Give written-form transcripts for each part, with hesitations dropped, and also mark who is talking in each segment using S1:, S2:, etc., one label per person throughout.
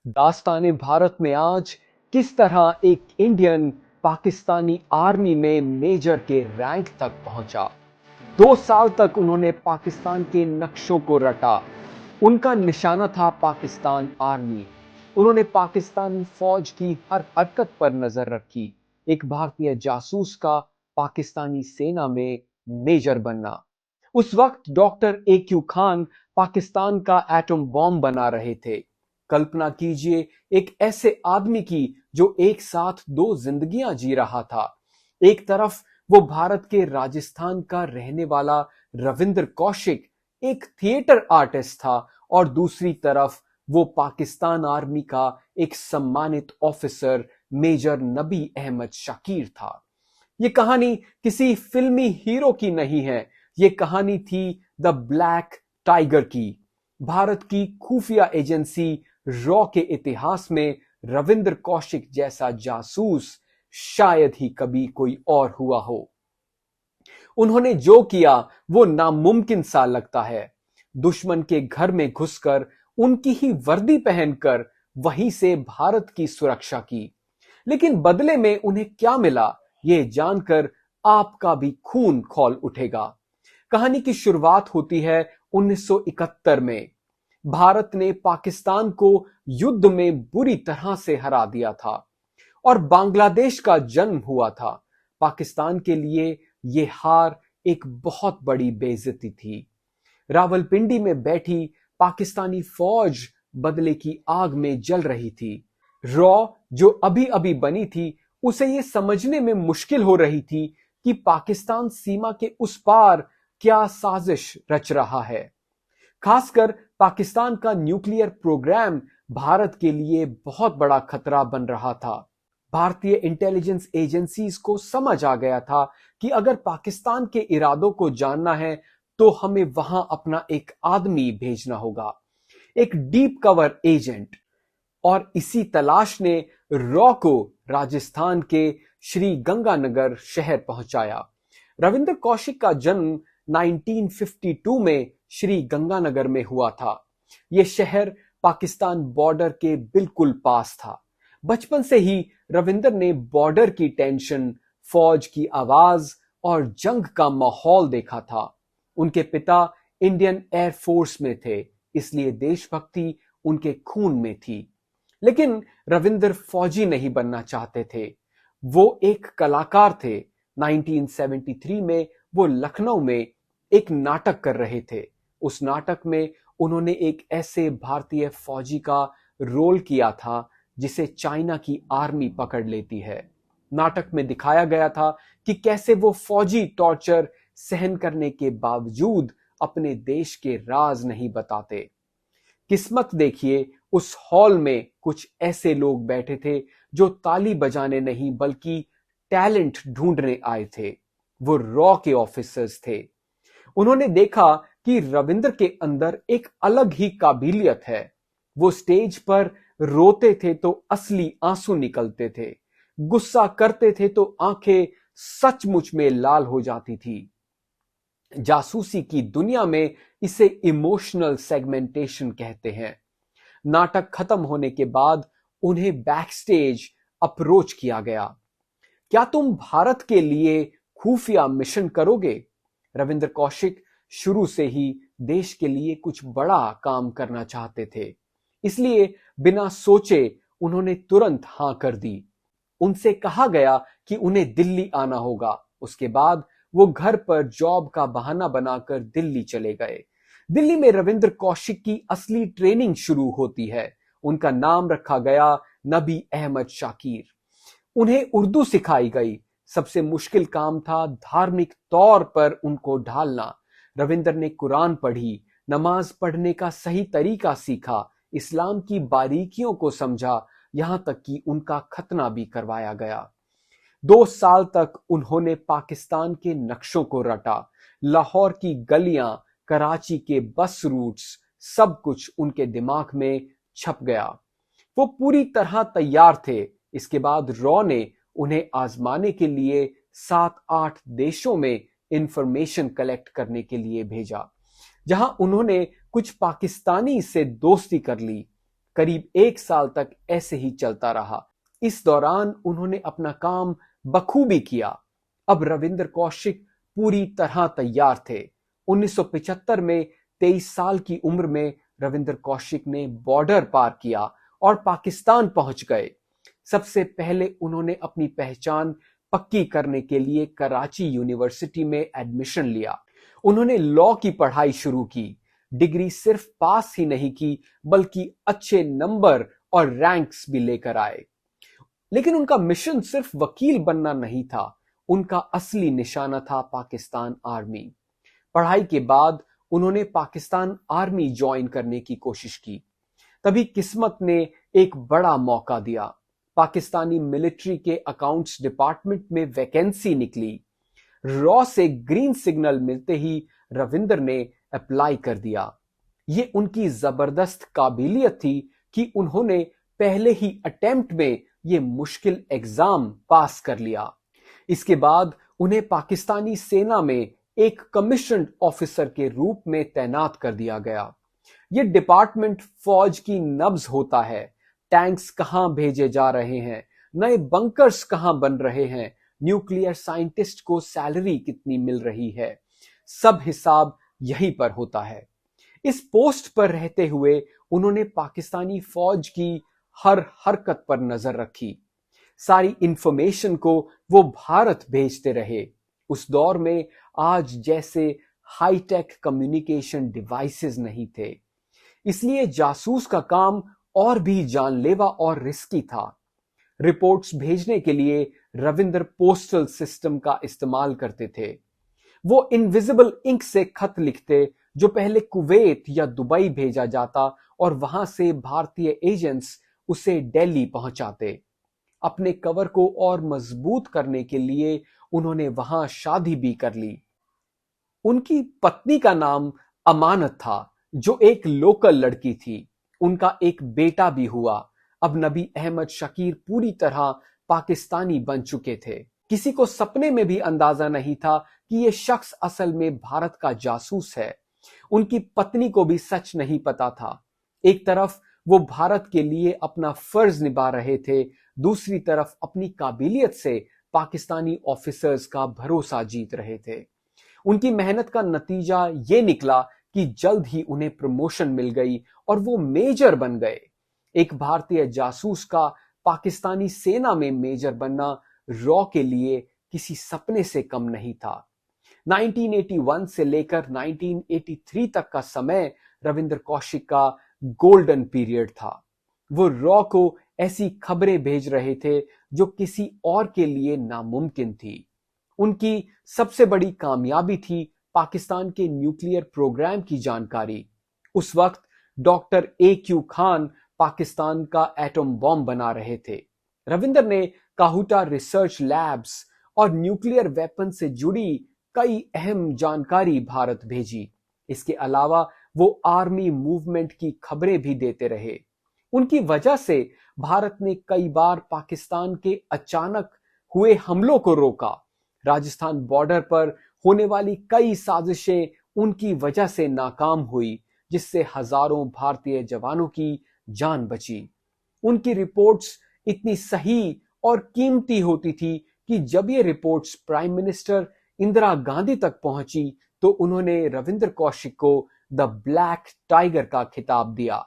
S1: दास्ताने भारत में आज किस तरह एक इंडियन पाकिस्तानी आर्मी में मेजर के रैंक तक पहुंचा। 2 साल तक उन्होंने पाकिस्तान के नक्शों को रटा। उनका निशाना था पाकिस्तान आर्मी। उन्होंने पाकिस्तानी फौज की हर हरकत पर नजर रखी। एक भारतीय जासूस का पाकिस्तानी सेना में मेजर बनना। उस वक्त doctor A Q Khan Pakistan का एटम बॉम्ब बना रहे थे। कल्पना कीजिए एक ऐसे आदमी की जो एक साथ दो जिंदगियां जी रहा था। एक तरफ वो भारत के राजस्थान का रहने वाला रविंद्र कौशिक एक थिएटर आर्टिस्ट था और दूसरी तरफ वो पाकिस्तान आर्मी का एक सम्मानित ऑफिसर मेजर नबी अहमद शाकिर था। ये कहानी किसी फिल्मी हीरो की नहीं है। ये कहानी थी द ब्लैक टाइगर की। भारत की खुफिया एजेंसी रॉ के इतिहास में रविंद्र कौशिक जैसा जासूस शायद ही कभी कोई और हुआ हो। उन्होंने जो किया वो नामुमकिन सा लगता है। दुश्मन के घर में घुसकर उनकी ही वर्दी पहनकर वहीं से भारत की सुरक्षा की। लेकिन बदले में उन्हें क्या मिला, ये जानकर आपका भी खून खौल उठेगा। कहानी की शुरुआत होती है 1971 में। भारत ने पाकिस्तान को युद्ध में बुरी तरह से हरा दिया था और बांग्लादेश का जन्म हुआ था। पाकिस्तान के लिए यह हार एक बहुत बड़ी बेइज्जती थी। रावलपिंडी में बैठी पाकिस्तानी फौज बदले की आग में जल रही थी। रॉ जो अभी अभी बनी थी, उसे यह समझने में मुश्किल हो रही थी कि पाकिस्तान सीमा के उस पार क्या साजिश रच रहा है। खासकर पाकिस्तान का न्यूक्लियर प्रोग्राम भारत के लिए बहुत बड़ा खतरा बन रहा था। भारतीय इंटेलिजेंस एजेंसीज को समझ आ गया था कि अगर पाकिस्तान के इरादों को जानना है तो हमें वहां अपना एक आदमी भेजना होगा, एक डीप कवर एजेंट। और इसी तलाश ने रॉ को राजस्थान के श्री गंगानगर शहर पहुंचाया। रविंद्र कौशिक का जन्म 1952 में श्री गंगानगर में हुआ था। यह शहर पाकिस्तान बॉर्डर के बिल्कुल पास था। बचपन से ही रविंद्र ने बॉर्डर की टेंशन, फौज की आवाज और जंग का माहौल देखा था। उनके पिता इंडियन एयर फोर्स में थे, इसलिए देशभक्ति उनके खून में थी। लेकिन रविंद्र फौजी नहीं बनना चाहते थे। वो एक कलाकार थे। 1973 में वो लखनऊ में एक नाटक कर रहे थे। उस नाटक में उन्होंने एक ऐसे भारतीय फौजी का रोल किया था जिसे चाइना की आर्मी पकड़ लेती है। नाटक में दिखाया गया था कि कैसे वो फौजी टॉर्चर सहन करने के बावजूद अपने देश के राज नहीं बताते। किस्मत देखिए, उस हॉल में कुछ ऐसे लोग बैठे थे जो ताली बजाने नहीं बल्कि टैलेंट ढूंढने आए थे। वो रॉ के ऑफिसर्स थे। उन्होंने देखा कि रविंद्र के अंदर एक अलग ही काबिलियत है। वो स्टेज पर रोते थे तो असली आंसू निकलते थे, गुस्सा करते थे तो आंखें सचमुच में लाल हो जाती थी। जासूसी की दुनिया में इसे इमोशनल सेगमेंटेशन कहते हैं। नाटक खत्म होने के बाद उन्हें बैक स्टेज अप्रोच किया गया। क्या तुम भारत के लिए खुफिया मिशन करोगे? रविंद्र कौशिक शुरू से ही देश के लिए कुछ बड़ा काम करना चाहते थे, इसलिए बिना सोचे उन्होंने तुरंत हां कर दी। उनसे कहा गया कि उन्हें दिल्ली आना होगा। उसके बाद वो घर पर जॉब का बहाना बनाकर दिल्ली चले गए। दिल्ली में रविंद्र कौशिक की असली ट्रेनिंग शुरू होती है। उनका नाम रखा गया नबी अहमद शाकिर। उन्हें उर्दू सिखाई गई। सबसे मुश्किल काम था धार्मिक तौर पर उनको ढालना। रविंद्र ने कुरान पढ़ी, नमाज पढ़ने का सही तरीका सीखा, इस्लाम की बारीकियों को समझा, यहां तक कि उनका खतना भी करवाया गया। 2 साल तक उन्होंने पाकिस्तान के नक्शों को रटा। लाहौर की गलियां, कराची के बस रूट्स, सब कुछ उनके दिमाग में छप गया। वो पूरी तरह तैयार थे। इसके बाद रॉ ने उन्हें आजमाने के लिए 7-8 देशों में इंफॉर्मेशन कलेक्ट करने के लिए भेजा, जहां उन्होंने कुछ पाकिस्तानी से दोस्ती कर ली। करीब 1 साल तक ऐसे ही चलता रहा। इस दौरान उन्होंने अपना काम बखूबी किया। अब रविंद्र कौशिक पूरी तरह तैयार थे। 1975 में 23 साल की उम्र में रविंद्र कौशिक ने बॉर्डर पार किया और पाकिस्तान पहुंच गए। सबसे पहले उन्होंने अपनी पहचान पक्की करने के लिए कराची यूनिवर्सिटी में एडमिशन लिया। उन्होंने लॉ की पढ़ाई शुरू की। डिग्री सिर्फ पास ही नहीं की, बल्कि अच्छे नंबर और रैंक्स भी लेकर आए। लेकिन उनका मिशन सिर्फ वकील बनना नहीं था, उनका असली निशाना था पाकिस्तान आर्मी। पढ़ाई के बाद उन्होंने पाकिस्तान आर्मी ज्वाइन करने की कोशिश की। तभी किस्मत ने एक बड़ा मौका दिया। पाकिस्तानी मिलिट्री के अकाउंट्स डिपार्टमेंट में वैकेंसी निकली। रॉ से ग्रीन सिग्नल मिलते ही रविंद्र ने अप्लाई कर दिया। ये उनकी जबरदस्त काबिलियत थी कि उन्होंने पहले ही अटेम्प्ट में ये मुश्किल एग्जाम पास कर लिया। इसके बाद उन्हें पाकिस्तानी सेना में एक कमीशन्ड ऑफिसर के रूप में तैनात कर दिया गया। ये डिपार्टमेंट फौज की नब्ज होता है। टैंक्स कहां भेजे जा रहे हैं, नए बंकर्स कहां बन रहे हैं, न्यूक्लियर साइंटिस्ट को सैलरी कितनी मिल रही है, सब हिसाब यहीं पर होता है। इस पोस्ट पर रहते हुए उन्होंने पाकिस्तानी फौज की हर हरकत पर नजर रखी। सारी इंफॉर्मेशन को वो भारत भेजते रहे। उस दौर में आज जैसे हाईटेक कम्युनिकेशन डिवाइसेस नहीं थे, इसलिए जासूस का काम और भी जानलेवा और रिस्की था। रिपोर्ट्स भेजने के लिए रविंद्र पोस्टल सिस्टम का इस्तेमाल करते थे। वो इनविजिबल इंक से खत लिखते, जो पहले कुवैत या दुबई भेजा जाता और वहां से भारतीय एजेंट्स उसे दिल्ली पहुंचाते। अपने कवर को और मजबूत करने के लिए उन्होंने वहां शादी भी कर ली। उनकी पत्नी का नाम अमानत था, जो एक लोकल लड़की थी। उनका एक बेटा भी हुआ। अब नबी अहमद शकीर पूरी तरह पाकिस्तानी बन चुके थे। किसी को सपने में भी अंदाजा नहीं था कि यह शख्स असल में भारत का जासूस है। उनकी पत्नी को भी सच नहीं पता था। एक तरफ वो भारत के लिए अपना फर्ज निभा रहे थे, दूसरी तरफ अपनी काबिलियत से पाकिस्तानी ऑफिसर्स का भरोसा जीत रहे थे। उनकी मेहनत का नतीजा ये निकला कि जल्द ही उन्हें प्रमोशन मिल गई और वो मेजर बन गए। एक भारतीय जासूस का पाकिस्तानी सेना में मेजर बनना रॉ के लिए किसी सपने से कम नहीं था। 1981 से लेकर 1983 तक का समय रविंद्र कौशिक का गोल्डन पीरियड था। वो रॉ को ऐसी खबरें भेज रहे थे जो किसी और के लिए नामुमकिन थी। उनकी सबसे बड़ी कामयाबी थी पाकिस्तान के न्यूक्लियर प्रोग्राम की जानकारी। उस वक्त डॉक्टर AQ खान पाकिस्तान का एटम बॉम्ब बना रहे थे। रविंद्र ने काहुटा रिसर्च लैब्स और न्यूक्लियर वेपन से जुड़ी कई अहम जानकारी भारत भेजी। इसके अलावा वो आर्मी मूवमेंट की खबरें भी देते रहे। उनकी वजह से भारत ने कई बार पाकिस्तान के अचानक हुए हमलों को रोका। राजस्थान बॉर्डर पर होने वाली कई साजिशें उनकी वजह से नाकाम हुई, जिससे हजारों भारतीय जवानों की जान बची। उनकी रिपोर्ट्स इतनी सही और कीमती होती थी कि जब ये reports prime minister Indira Gandhi तक पहुंची तो उन्होंने रविंद्र कौशिक को द ब्लैक टाइगर का खिताब दिया।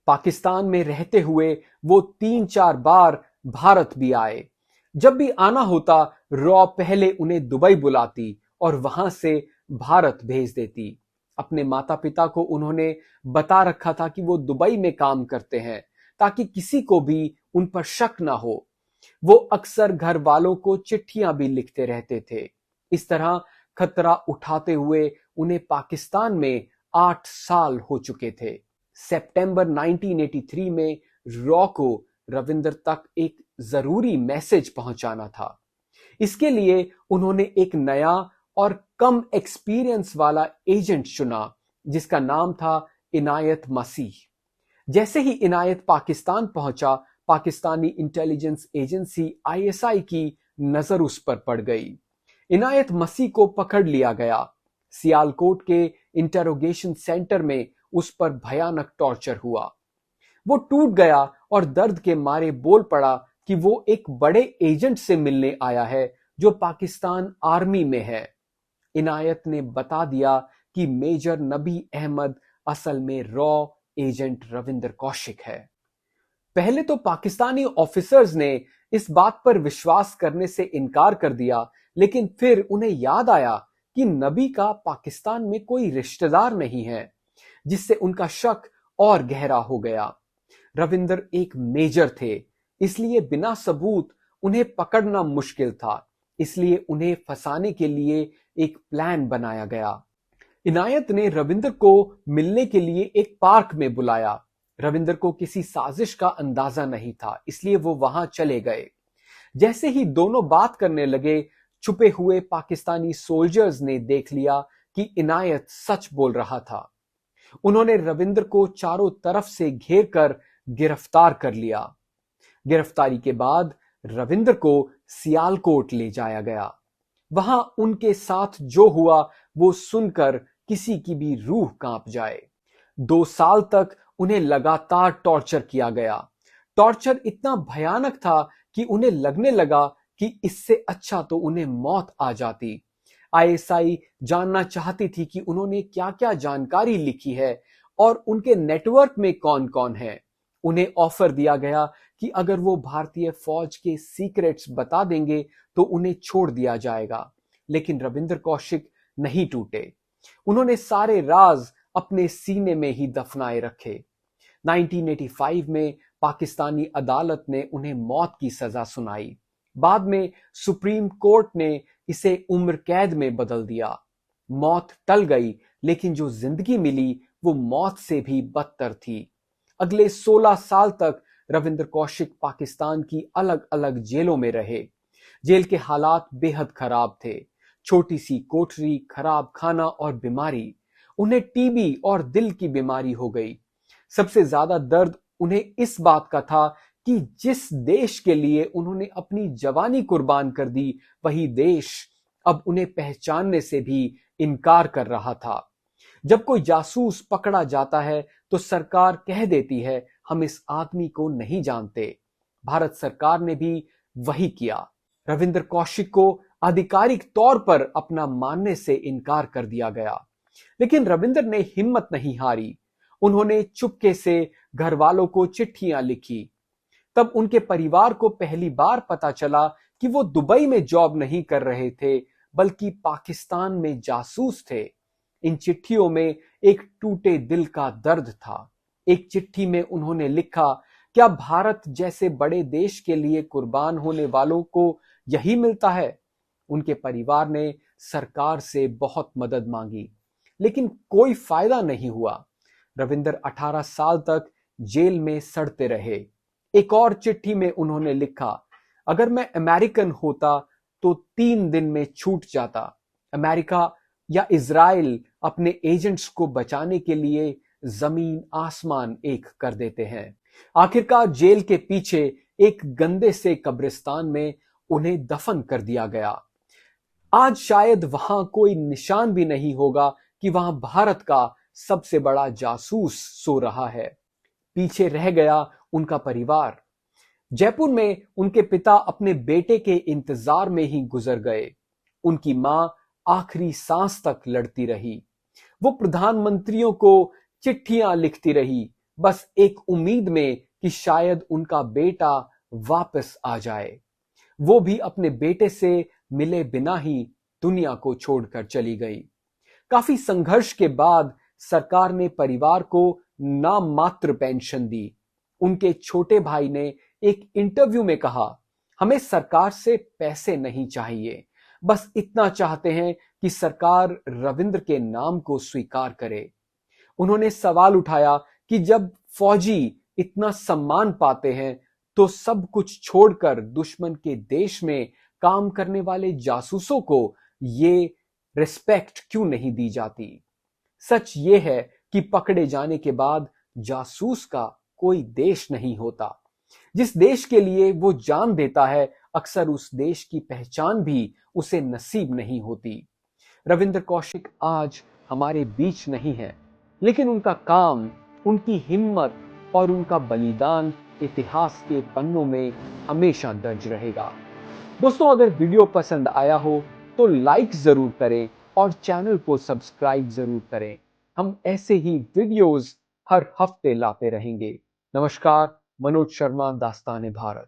S1: पाकिस्तान में रहते हुए वो 3-4 बार भारत भी आए। जब भी आना होता, रॉ पहले उन्हें दुबई बुलाती और वहां से भारत भेज देती। अपने माता पिता को उन्होंने बता रखा था कि वो दुबई में काम करते हैं, ताकि किसी को भी उन पर शक ना हो। वो अक्सर घर वालों को चिट्ठियां भी लिखते रहते थे। इस तरह खतरा उठाते हुए उन्हें पाकिस्तान में 8 साल हो चुके थे। सितंबर 1983 में रॉ को रविंद्र तक एक जरूरी मैसेज पहुंचाना था। इसके लिए उन्होंने एक नया और कम एक्सपीरियंस वाला एजेंट चुना, जिसका नाम था इनायत मसीह। जैसे ही इनायत पाकिस्तान पहुंचा, पाकिस्तानी इंटेलिजेंस एजेंसी ISI की नजर उस पर पड़ गई। इनायत मसीह को पकड़ लिया गया। सियालकोट के इंटरोगेशन सेंटर में उस पर भयानक टॉर्चर हुआ। वो टूट गया और दर्द के मारे बोल पड़ा कि वो एक बड़े एजेंट से मिलने आया है जो पाकिस्तान आर्मी में है। इनायत ने बता दिया कि मेजर नबी अहमद असल में रॉ एजेंट रविंदर कौशिक है। पहले तो पाकिस्तानी ऑफिसर्स ने इस बात पर विश्वास करने से इनकार कर दिया, लेकिन फिर उन्हें याद आया कि नबी का पाकिस्तान में कोई रिश्तेदार नहीं है, जिससे उनका शक और गहरा हो गया। रविंदर एक मेजर थे, इसलिए बिना सबूत उन्हें पकड़ना मुश्किल था, इसलिए उन्हें फंसाने के लिए एक प्लान बनाया गया। इनायत ने रविंदर को मिलने के लिए एक पार्क में बुलाया। रविंदर को किसी साजिश का अंदाजा नहीं था, इसलिए वो वहां चले गए। जैसे ही दोनों बात करने लगे, छुपे हुए पाकिस्तानी सोल्जर्स ने देख लिया कि इनायत सच बोल रहा था। उन्होंने रविंदर को चारों तरफ से घेर कर गिरफ्तार कर लिया। गिरफ्तारी के बाद रविंदर को सियालकोट ले जाया गया। वहां उनके साथ जो हुआ वो सुनकर किसी की भी रूह कांप जाए। 2 साल तक उन्हें लगातार टॉर्चर किया गया। टॉर्चर इतना भयानक था कि उन्हें लगने लगा कि इससे अच्छा तो उन्हें मौत आ जाती। आईएसआई जानना चाहती थी कि उन्होंने क्या-क्या जानकारी लिखी है और उनके नेटवर्क में कौन-कौन है। उन्हें ऑफर दिया गया कि अगर वो भारतीय फौज के सीक्रेट्स बता देंगे तो उन्हें छोड़ दिया जाएगा, लेकिन रविंदर कौशिक नहीं टूटे। उन्होंने सारे राज अपने सीने में ही दफनाए रखे। 1985 में पाकिस्तानी अदालत ने उन्हें मौत की सजा सुनाई। बाद में सुप्रीम कोर्ट ने इसे उम्र कैद में बदल दिया। मौत टल गई, लेकिन जो जिंदगी मिली वो मौत से भी बदतर थी। अगले 16 साल तक रविंदर कौशिक पाकिस्तान की अलग अलग जेलों में रहे। जेल के हालात बेहद खराब थे। छोटी सी कोठरी, खराब खाना और बीमारी। उन्हें टीबी और दिल की बीमारी हो गई। सबसे ज्यादा दर्द उन्हें इस बात का था कि जिस देश के लिए उन्होंने अपनी जवानी कुर्बान कर दी, वही देश अब उन्हें पहचानने से भी इनकार कर रहा था। जब कोई जासूस पकड़ा जाता है तो सरकार कह देती है, हम इस आदमी को नहीं जानते। भारत सरकार ने भी वही किया। रविंदर कौशिक को आधिकारिक तौर पर अपना मानने से इनकार कर दिया गया, लेकिन रविंदर ने हिम्मत नहीं हारी। उन्होंने चुपके से घर वालों को चिट्ठियां लिखी। तब उनके परिवार को पहली बार पता चला कि वो दुबई में जॉब नहीं कर रहे थे, बल्कि पाकिस्तान में जासूस थे। इन चिट्ठियों में एक टूटे दिल का दर्द था। एक चिट्ठी में उन्होंने लिखा, क्या भारत जैसे बड़े देश के लिए कुर्बान होने वालों को यही मिलता है? उनके परिवार ने सरकार से बहुत मदद मांगी, लेकिन कोई फायदा नहीं हुआ। रविंदर 18 साल तक जेल में सड़ते रहे। एक और चिट्ठी में उन्होंने लिखा, अगर मैं अमेरिकन होता तो 3 दिन में छूट जाता। अमेरिका या इजराइल अपने एजेंट्स को बचाने के लिए जमीन आसमान एक कर देते हैं। आखिरकार जेल के पीछे एक गंदे से कब्रिस्तान में उन्हें दफन कर दिया गया। आज शायद वहां कोई निशान भी नहीं होगा कि वहां भारत का सबसे बड़ा जासूस सो रहा है। पीछे रह गया उनका परिवार। जयपुर में उनके पिता अपने बेटे के इंतजार में ही गुजर गए। उनकी मां आखिरी सांस तक लड़ती रही। वो प्रधानमंत्रियों को चिट्ठियां लिखती रही, बस एक उम्मीद में कि शायद उनका बेटा वापस आ जाए। वो भी अपने बेटे से मिले बिना ही दुनिया को छोड़कर चली गई। काफी संघर्ष के बाद सरकार ने परिवार को नाम मात्र पेंशन दी। उनके छोटे भाई ने एक इंटरव्यू में कहा, हमें सरकार से पैसे नहीं चाहिए, बस इतना चाहते हैं कि सरकार रविंद्र के नाम को स्वीकार करे। उन्होंने सवाल उठाया कि जब फौजी इतना सम्मान पाते हैं तो सब कुछ छोड़कर दुश्मन के देश में काम करने वाले जासूसों को ये रिस्पेक्ट क्यों नहीं दी जाती। सच ये है कि पकड़े जाने के बाद जासूस का कोई देश नहीं होता। जिस देश के लिए वो जान देता है, अक्सर उस देश की पहचान भी उसे नसीब नहीं होती। रविंद्र कौशिक आज हमारे बीच नहीं है, लेकिन उनका काम, उनकी हिम्मत और उनका बलिदान इतिहास के पन्नों में हमेशा दर्ज रहेगा। दोस्तों, अगर वीडियो पसंद आया हो तो लाइक जरूर करें और चैनल को सब्सक्राइब जरूर करें। हम ऐसे ही वीडियोस हर हफ्ते लाते रहेंगे। नमस्कार, मनोज शर्मा, दास्तान-ए-भारत।